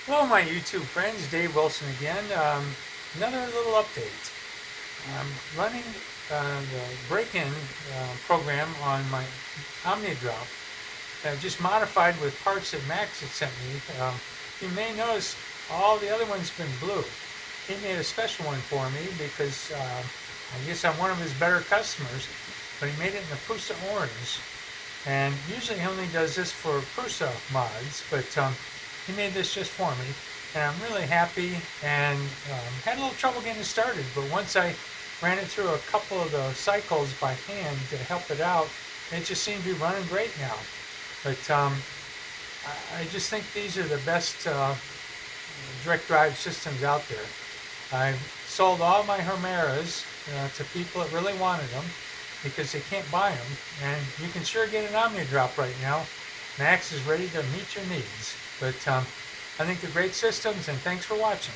Hello, my YouTube friends. Dave Wilson again. Another little update. I'm running the break-in program on my OmniaDrop, just modified with parts that Max had sent me. You may notice all the other ones been blue. He made a special one for me because I guess I'm one of his better customers, but he made it in the Prusa orange. And usually he only does this for Prusa mods, but he made this just for me. And I'm really happy and had a little trouble getting it started, but once I ran it through a couple of the cycles by hand to help it out, it just seemed to be running great now. But I just think these are the best direct drive systems out there. I've sold all my Hermeras to people that really wanted them because they can't buy them, and you can sure get an OmniaDrop right now. Max is ready to meet your needs. But I think they're great systems, and thanks for watching.